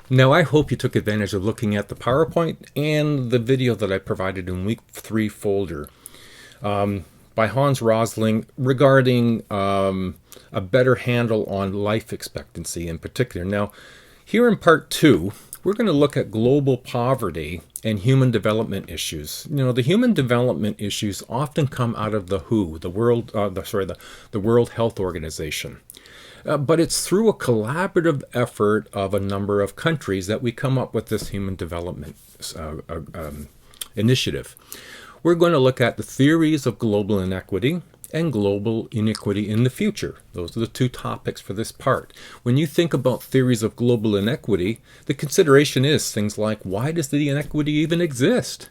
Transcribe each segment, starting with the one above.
Now, I hope you took advantage of looking at the PowerPoint and the video that I provided in week 3 folder by Hans Rosling regarding a better handle on life expectancy in particular. Now, here in part 2, we're going to look at global poverty and human development issues. You know, the human development issues often come out of the WHO, the World Health Organization. But it's through a collaborative effort of a number of countries that we come up with this human development initiative. We're going to look at the theories of global inequity and global inequity in the future. Those are the two topics for this part. When you think about theories of global inequity, the consideration is things like, why does the inequity even exist?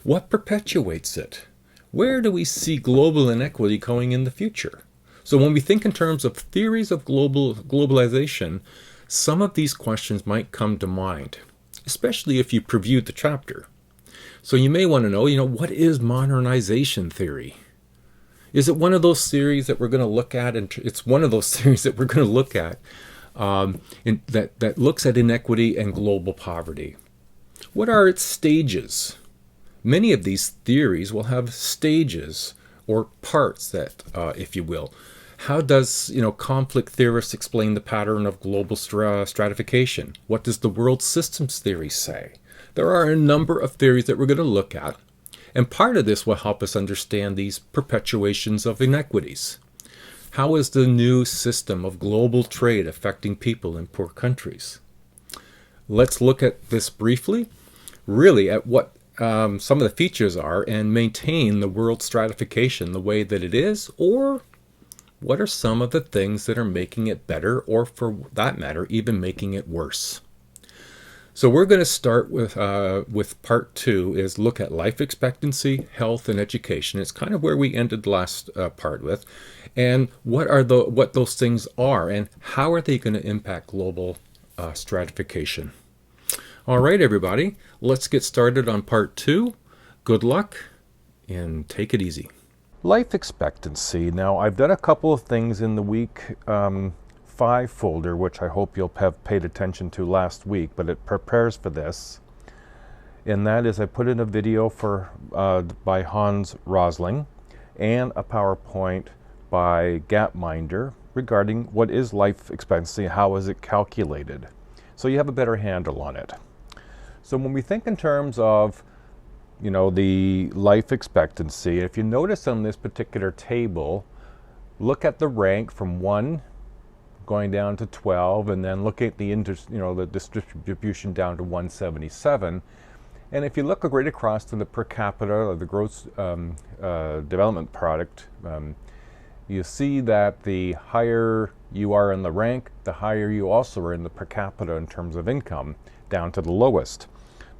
What perpetuates it? Where do we see global inequity going in the future? So when we think in terms of theories of globalization, some of these questions might come to mind, especially if you previewed the chapter. So you may want to know, what is modernization theory? Is it one of those theories that we're going to look at? And it's one of those theories that we're going to look at that looks at inequity and global poverty. What are its stages? Many of these theories will have stages or parts that, if you will. How does, conflict theorists explain the pattern of global stratification? What does the world systems theory say? There are a number of theories that we're going to look at, and part of this will help us understand these perpetuations of inequities. How is the new system of global trade affecting people in poor countries? Let's look at this briefly, really at what some of the features are and maintain the world stratification the way that it is, or what are some of the things that are making it better, or for that matter, even making it worse? So we're going to start with part 2, is look at life expectancy, health, and education. It's kind of where we ended the last part with, and what those things are, and how are they going to impact global stratification. All right, everybody, let's get started on part 2. Good luck, and take it easy. Life expectancy. Now, I've done a couple of things in the week 5 folder, which I hope you'll have paid attention to last week, but it prepares for this. And that is, I put in a video by Hans Rosling and a PowerPoint by Gapminder regarding what is life expectancy, how is it calculated, so you have a better handle on it. So when we think in terms of the life expectancy, if you notice on this particular table, look at the rank from 1 going down to 12, and then look at the distribution down to 177. And if you look right across to the per capita or the gross development product, you see that the higher you are in the rank, the higher you also are in the per capita in terms of income, down to the lowest.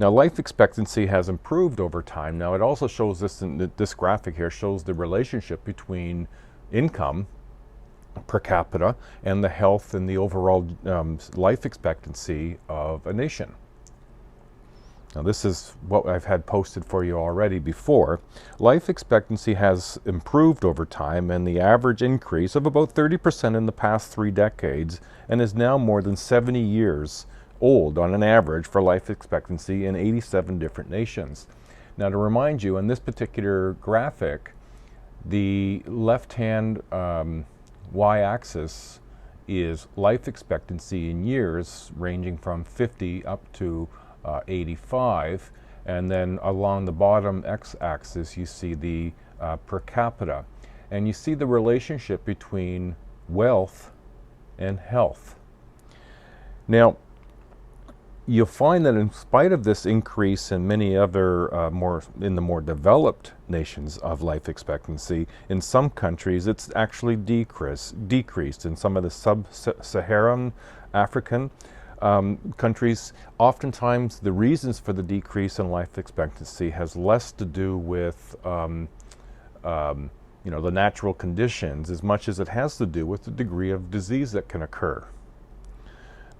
Now, life expectancy has improved over time. Now, it also shows this, this graphic here shows the relationship between income per capita and the health and the overall life expectancy of a nation. Now, this is what I've had posted for you already before. Life expectancy has improved over time, and the average increase of about 30% in the past 3 decades, and is now more than 70 years old on an average for life expectancy in 87 different nations. Now, to remind you, in this particular graphic, the left-hand y-axis is life expectancy in years, ranging from 50 up to 85, and then along the bottom x-axis you see the per capita, and you see the relationship between wealth and health. Now, you'll find that in spite of this increase in many other in the more developed nations of life expectancy, in some countries it's actually decreased. In some of the sub-Saharan African countries, oftentimes the reasons for the decrease in life expectancy has less to do with the natural conditions as much as it has to do with the degree of disease that can occur.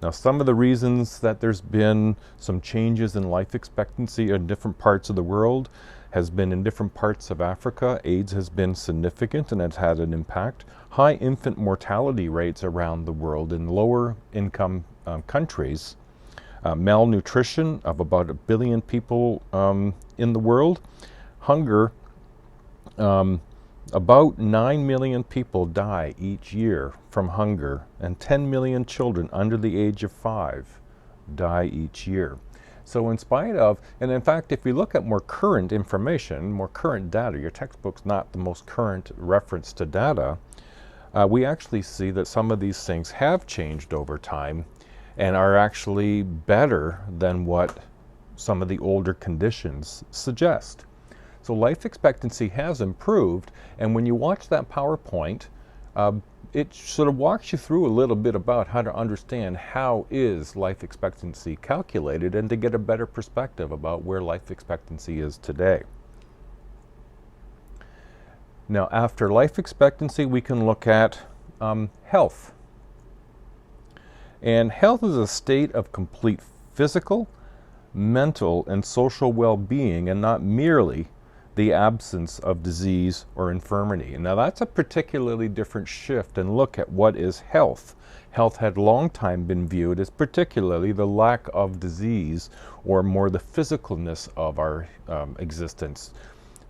Now, some of the reasons that there's been some changes in life expectancy in different parts of the world has been in different parts of Africa. AIDS has been significant and has had an impact. High infant mortality rates around the world in lower income countries malnutrition of about 1 billion people in the world, hunger. About 9 million people die each year from hunger, and 10 million children under the age of 5 die each year. So in spite of, and in fact, if we look at more current information, more current data, your textbook's not the most current reference to data, we actually see that some of these things have changed over time and are actually better than what some of the older conditions suggest. So life expectancy has improved, and when you watch that PowerPoint, it sort of walks you through a little bit about how to understand how is life expectancy calculated and to get a better perspective about where life expectancy is today. Now, after life expectancy, we can look at health. And health is a state of complete physical, mental, and social well-being, and not merely the absence of disease or infirmity. And now that's a particularly different shift and look at what is health. Health had long time been viewed as particularly the lack of disease, or more the physicalness of our existence.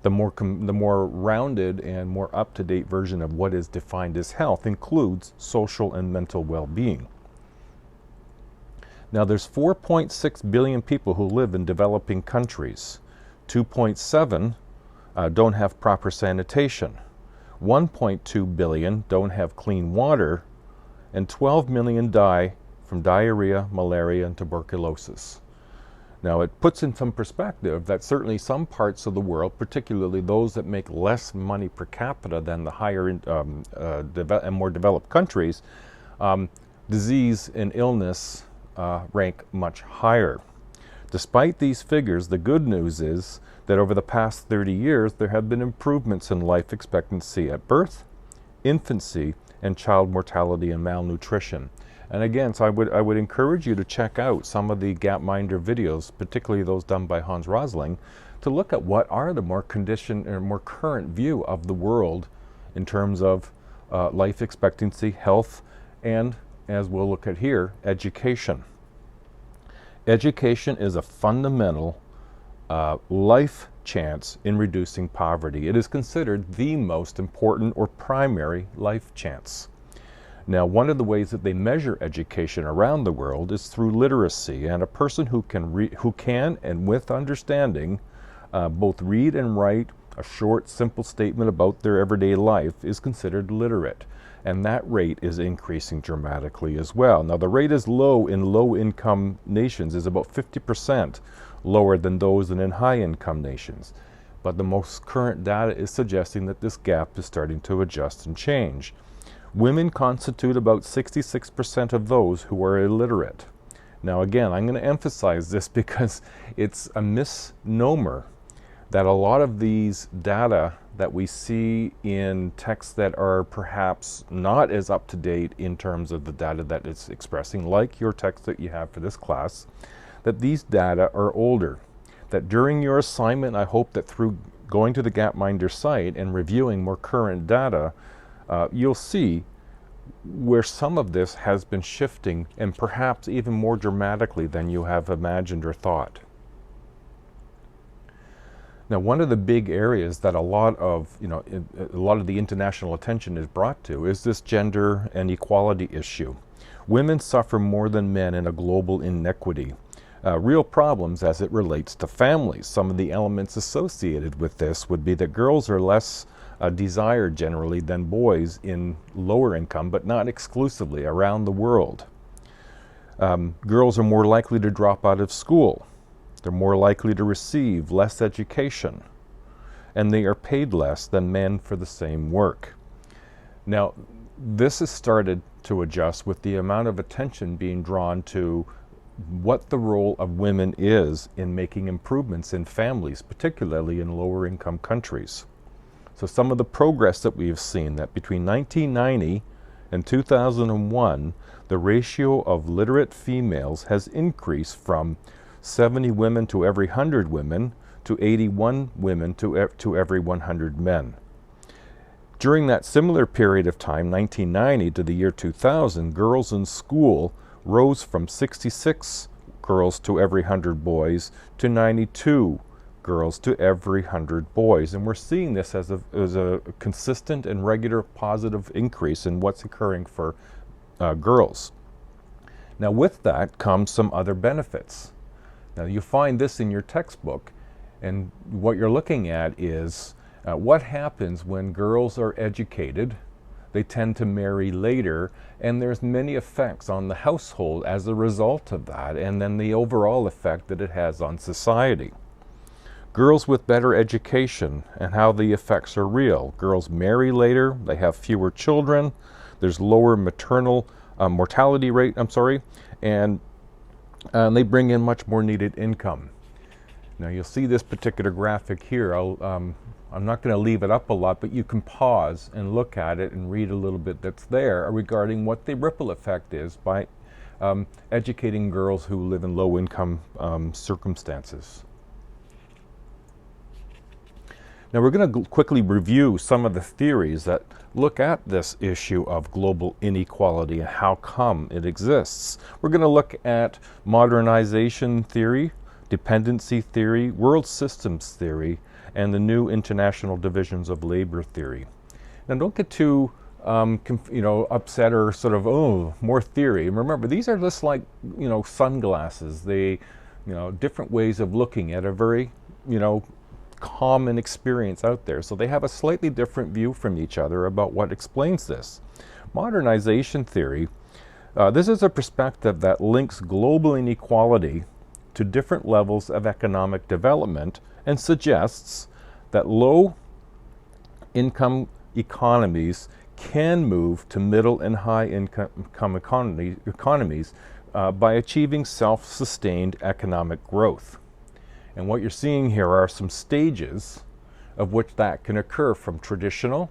The more rounded and more up-to-date version of what is defined as health includes social and mental well-being. Now there's 4.6 billion people who live in developing countries. 2.7 don't have proper sanitation. 1.2 billion don't have clean water, and 12 million die from diarrhea, malaria, and tuberculosis. Now it puts in some perspective that certainly some parts of the world, particularly those that make less money per capita than the higher and more developed countries, disease and illness rank much higher. Despite these figures, the good news is that over the past 30 years, there have been improvements in life expectancy at birth, infancy, and child mortality and malnutrition. And again, so I would encourage you to check out some of the Gapminder videos, particularly those done by Hans Rosling, to look at what are the more current view of the world in terms of life expectancy, health, and, as we'll look at here, education. Education is a fundamental life chance in reducing poverty. It is considered the most important or primary life chance. Now, one of the ways that they measure education around the world is through literacy, and a person who can and with understanding both read and write a short, simple statement about their everyday life is considered literate. And that rate is increasing dramatically as well. Now, the rate is low in low-income nations, is about 50% lower than those in high-income nations. But the most current data is suggesting that this gap is starting to adjust and change. Women constitute about 66% of those who are illiterate. Now, again, I'm going to emphasize this because it's a misnomer that a lot of these data that we see in texts that are perhaps not as up-to-date in terms of the data that it's expressing, like your text that you have for this class, that these data are older. That during your assignment, I hope that through going to the Gapminder site and reviewing more current data, you'll see where some of this has been shifting, and perhaps even more dramatically than you have imagined or thought. Now, one of the big areas that a lot of the international attention is brought to is this gender and equality issue. Women suffer more than men in a global inequity. Real problems as it relates to families. Some of the elements associated with this would be that girls are less desired generally than boys in lower income, but not exclusively, around the world. Girls are more likely to drop out of school. They're more likely to receive less education, and they are paid less than men for the same work. Now, this has started to adjust with the amount of attention being drawn to what the role of women is in making improvements in families, particularly in lower income countries. So some of the progress that we've seen, that between 1990 and 2001, the ratio of literate females has increased from 70 women to every 100 women to 81 women to every 100 men. During that similar period of time, 1990 to the year 2000, girls in school rose from 66 girls to every 100 boys to 92 girls to every 100 boys. And we're seeing this as a consistent and regular positive increase in what's occurring for girls. Now with that comes some other benefits. Now you find this in your textbook, and what you're looking at is what happens when girls are educated. They tend to marry later, and there's many effects on the household as a result of that, and then the overall effect that it has on society. Girls with better education and how the effects are real. Girls marry later, they have fewer children, there's lower maternal mortality rate, and they bring in much more needed income. Now you'll see this particular graphic here. I'm not going to leave it up a lot, but you can pause and look at it and read a little bit that's there regarding what the ripple effect is by educating girls who live in low-income circumstances. Now we're going to quickly review some of the theories that look at this issue of global inequality and how come it exists. We're going to look at modernization theory, dependency theory, world systems theory, and the new international divisions of labor theory. Now don't get too upset or sort of, oh, more theory. And remember, these are just like, sunglasses. They, different ways of looking at a very, common experience out there. So they have a slightly different view from each other about what explains this. Modernization theory, this is a perspective that links global inequality to different levels of economic development and suggests that low-income economies can move to middle and high-income economies by achieving self-sustained economic growth. And what you're seeing here are some stages of which that can occur, from traditional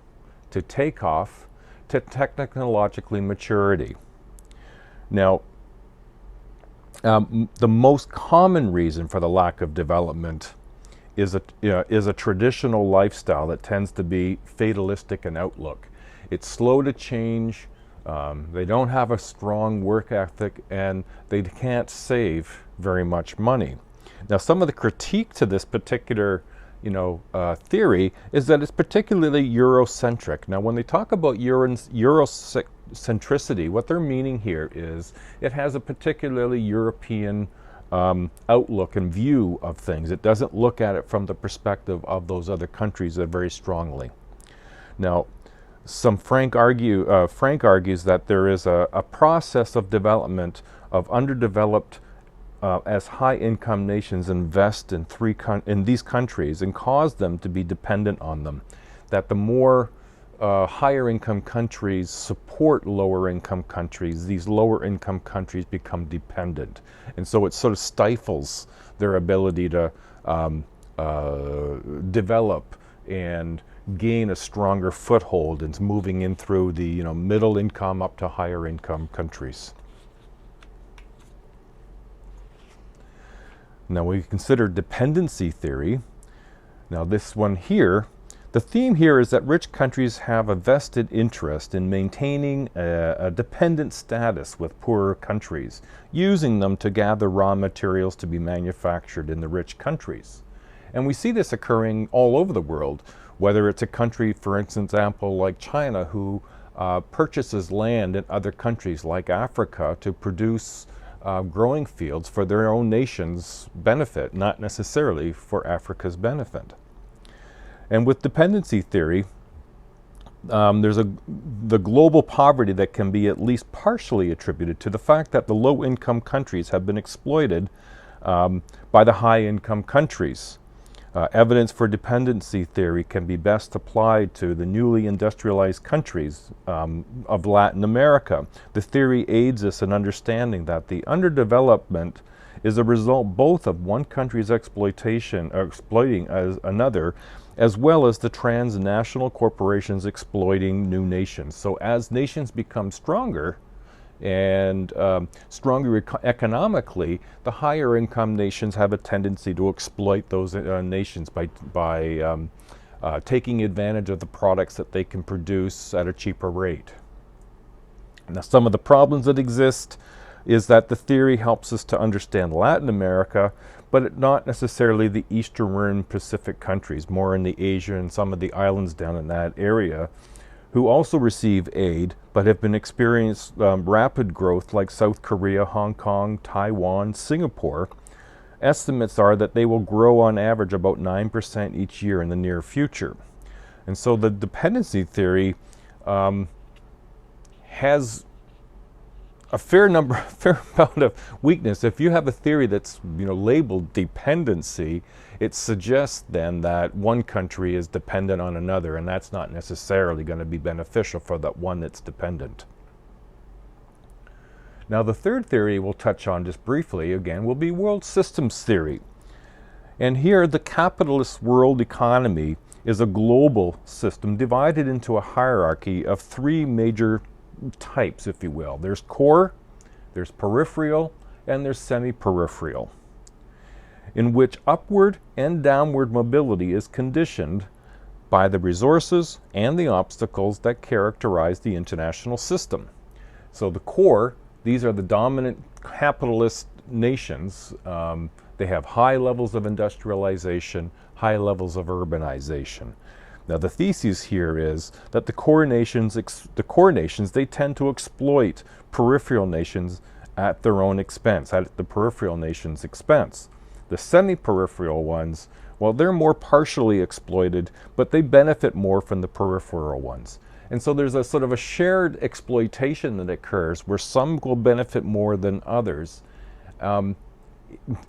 to takeoff to technologically maturity. Now, the most common reason for the lack of development is a traditional lifestyle that tends to be fatalistic in outlook. It's slow to change, they don't have a strong work ethic, and they can't save very much money. Now, some of the critique to this particular theory is that it's particularly Eurocentric. Now, when they talk about Eurocentricity, what they're meaning here is it has a particularly European outlook and view of things. It doesn't look at it from the perspective of those other countries very strongly. Now, Frank argues that there is a process of development of underdeveloped as high-income nations invest in these countries and cause them to be dependent on them. That the more higher-income countries support lower-income countries, these lower-income countries become dependent. And so it sort of stifles their ability to develop and gain a stronger foothold in moving in through the middle-income up to higher-income countries. Now we consider dependency theory. Now this one here, the theme here is that rich countries have a vested interest in maintaining a dependent status with poorer countries, using them to gather raw materials to be manufactured in the rich countries. And we see this occurring all over the world, whether it's a country, for example, like China, who purchases land in other countries like Africa to produce growing fields for their own nation's benefit, not necessarily for Africa's benefit. And with dependency theory, there's the global poverty that can be at least partially attributed to the fact that the low-income countries have been exploited by the high-income countries. Evidence for dependency theory can be best applied to the newly industrialized countries of Latin America. The theory aids us in understanding that the underdevelopment is a result both of one country's exploiting as another, as well as the transnational corporations exploiting new nations. So as nations become stronger and stronger economically, the higher income nations have a tendency to exploit those nations by taking advantage of the products that they can produce at a cheaper rate. Now, some of the problems that exist is that the theory helps us to understand Latin America, but not necessarily the Eastern Rim Pacific countries, more in the Asia and some of the islands down in that area, who also receive aid, but have been experienced rapid growth like South Korea, Hong Kong, Taiwan, Singapore. Estimates are that they will grow on average about 9% each year in the near future. And so the dependency theory has a fair amount of weakness. If you have a theory that's labeled dependency, it suggests then that one country is dependent on another, and that's not necessarily going to be beneficial for that one that's dependent. Now, the third theory we'll touch on just briefly again will be world systems theory. And here, the capitalist world economy is a global system divided into a hierarchy of three major types, if you will. There's core, there's peripheral, and there's semi-peripheral, in which upward and downward mobility is conditioned by the resources and the obstacles that characterize the international system. So the core, these are the dominant capitalist nations. They have high levels of industrialization, high levels of urbanization. Now, the thesis here is that the core nations, they tend to exploit peripheral nations at their own expense, at the peripheral nations' expense. The semi-peripheral ones, well, they're more partially exploited, but they benefit more from the peripheral ones. And so there's a sort of a shared exploitation that occurs where some will benefit more than others.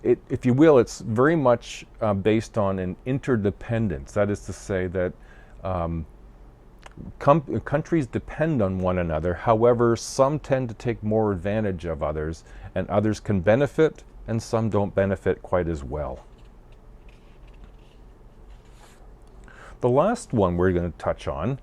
If you will, it's very much based on an interdependence. That is to say that countries depend on one another. However, some tend to take more advantage of others, and others can benefit, and some don't benefit quite as well. The last one we're going to touch on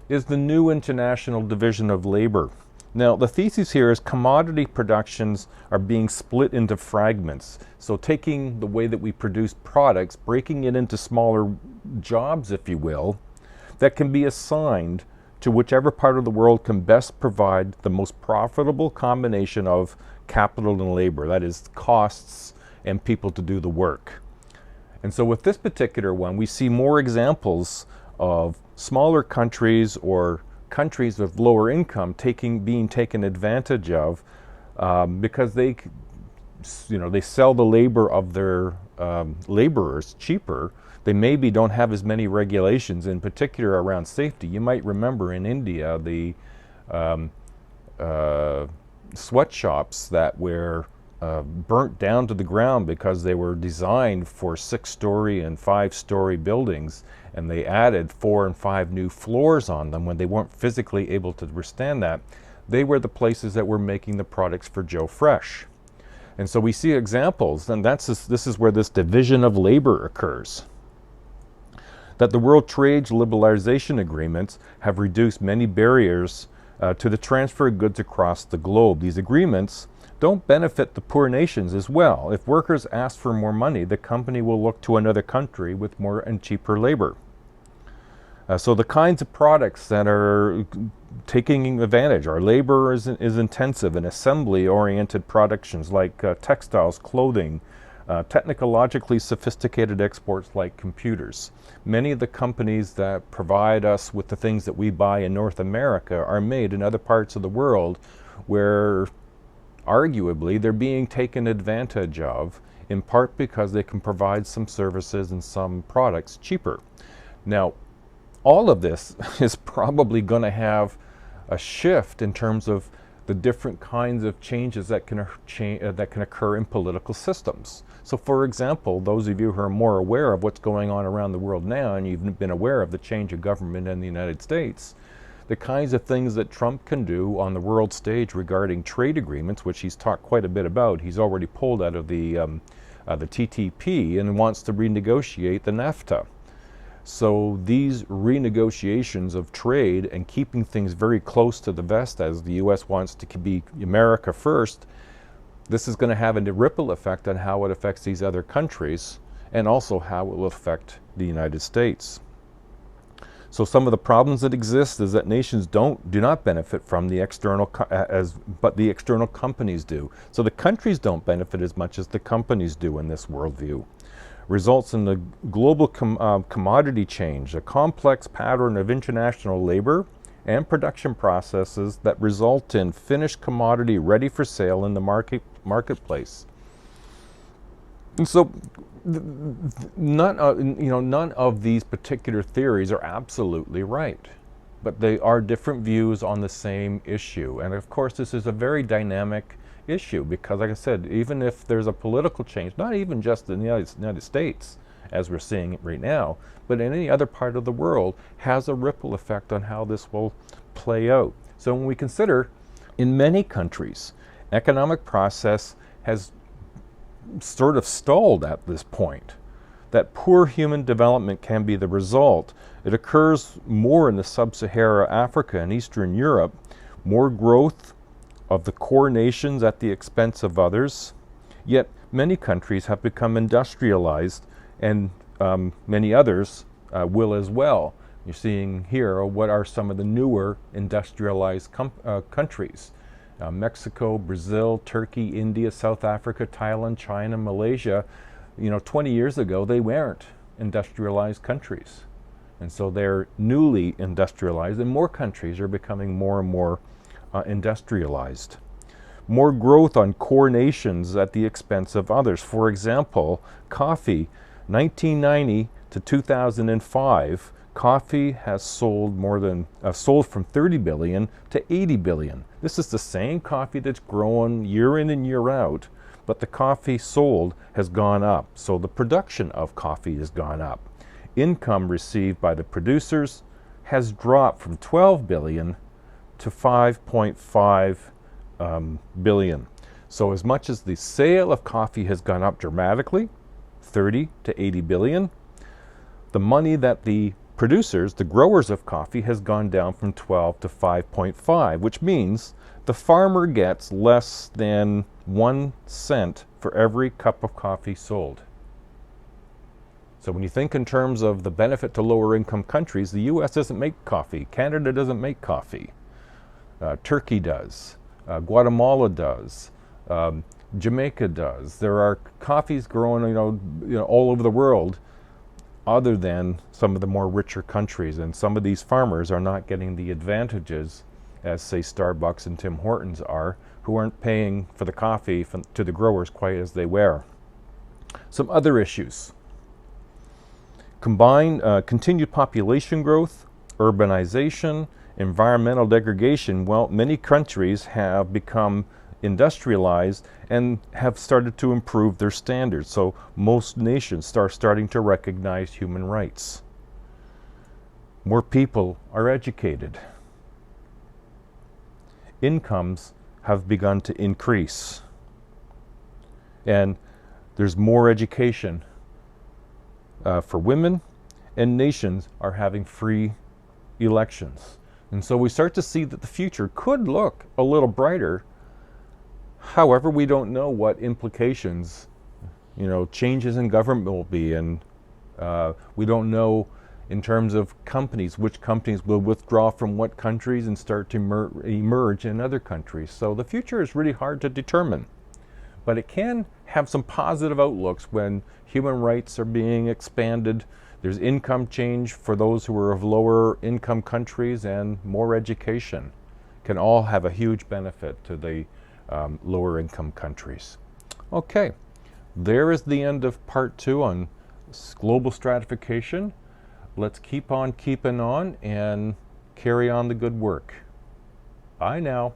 is the new international division of labor. Now, the thesis here is commodity productions are being split into fragments. So taking the way that we produce products, breaking it into smaller jobs, if you will, that can be assigned to whichever part of the world can best provide the most profitable combination of capital and labor, that is, costs and people to do the work. And so with this particular one, we see more examples of smaller countries or countries with lower income being taken advantage of because they sell the labor of their laborers cheaper. They maybe don't have as many regulations, in particular around safety. You might remember in India the sweatshops that were burnt down to the ground because they were designed for 6-story and 5-story buildings, and they added 4 and 5 new floors on them when they weren't physically able to withstand that. They were the places that were making the products for Joe Fresh. And so we see examples, and this is where this division of labor occurs. That the World Trade Liberalization Agreements have reduced many barriers to the transfer of goods across the globe. These agreements don't benefit the poor nations as well. If workers ask for more money, the company will look to another country with more and cheaper labor. So the kinds of products that are taking advantage are labor is intensive and assembly-oriented productions like textiles, clothing, technologically sophisticated exports like computers. Many of the companies that provide us with the things that we buy in North America are made in other parts of the world where arguably they're being taken advantage of, in part because they can provide some services and some products cheaper. Now, all of this is probably going to have a shift in terms of the different kinds of changes that can occur in political systems. So for example, those of you who are more aware of what's going on around the world now, and you've been aware of the change of government in the United States, the kinds of things that Trump can do on the world stage regarding trade agreements, which he's talked quite a bit about. He's already pulled out of the TTP and wants to renegotiate the NAFTA. So these renegotiations of trade and keeping things very close to the vest, as the U.S. wants to be America first, this is going to have a ripple effect on how it affects these other countries and also how it will affect the United States. So some of the problems that exist is that nations do not benefit from the external, but the external companies do. So the countries don't benefit as much as the companies do in this worldview. Results in the global commodity change, a complex pattern of international labor and production processes that result in finished commodity ready for sale in the marketplace. And so none of these particular theories are absolutely right, but they are different views on the same issue. And of course, this is a very dynamic issue because, like I said, even if there's a political change, not even just in the United States, as we're seeing it right now, but in any other part of the world, has a ripple effect on how this will play out. So when we consider, in many countries, economic process has sort of stalled at this point, that poor human development can be the result. It occurs more in the sub-Saharan Africa and Eastern Europe, more growth of the core nations at the expense of others. Yet many countries have become industrialized, and many others will as well. You're seeing here what are some of the newer industrialized countries. Mexico, Brazil, Turkey, India, South Africa, Thailand, China, Malaysia. 20 years ago, they weren't industrialized countries. And so they're newly industrialized, and more countries are becoming more and more industrialized. More growth on core nations at the expense of others. For example, coffee, 1990 to 2005, coffee has sold from 30 billion to 80 billion. This is the same coffee that's grown year in and year out, but the coffee sold has gone up. So the production of coffee has gone up. Income received by the producers has dropped from 12 billion to 5.5 billion. So as much as the sale of coffee has gone up dramatically, 30 to 80 billion, the money that the producers, the growers of coffee, has gone down from 12 to 5.5, which means the farmer gets less than 1 cent for every cup of coffee sold. So when you think in terms of the benefit to lower income countries, the US doesn't make coffee, Canada doesn't make coffee, Turkey does, Guatemala does, Jamaica does. There are coffees growing all over the world, other than some of the more richer countries, and some of these farmers are not getting the advantages as, say, Starbucks and Tim Hortons are, who aren't paying for the coffee to the growers quite as they were. Some other issues. Continued population growth, urbanization, environmental degradation. Well, many countries have become industrialized and have started to improve their standards. So most nations are starting to recognize human rights. More people are educated. Incomes have begun to increase. And there's more education for women, and nations are having free elections. And so we start to see that the future could look a little brighter. However, we don't know what implications, changes in government will be, and we don't know in terms of companies, which companies will withdraw from what countries and start to emerge in other countries. So the future is really hard to determine, but it can have some positive outlooks when human rights are being expanded. There's income change for those who are of lower income countries, and more education can all have a huge benefit to the lower income countries. Okay, there is the end of part 2 on global stratification. Let's keep on keeping on and carry on the good work. Bye now.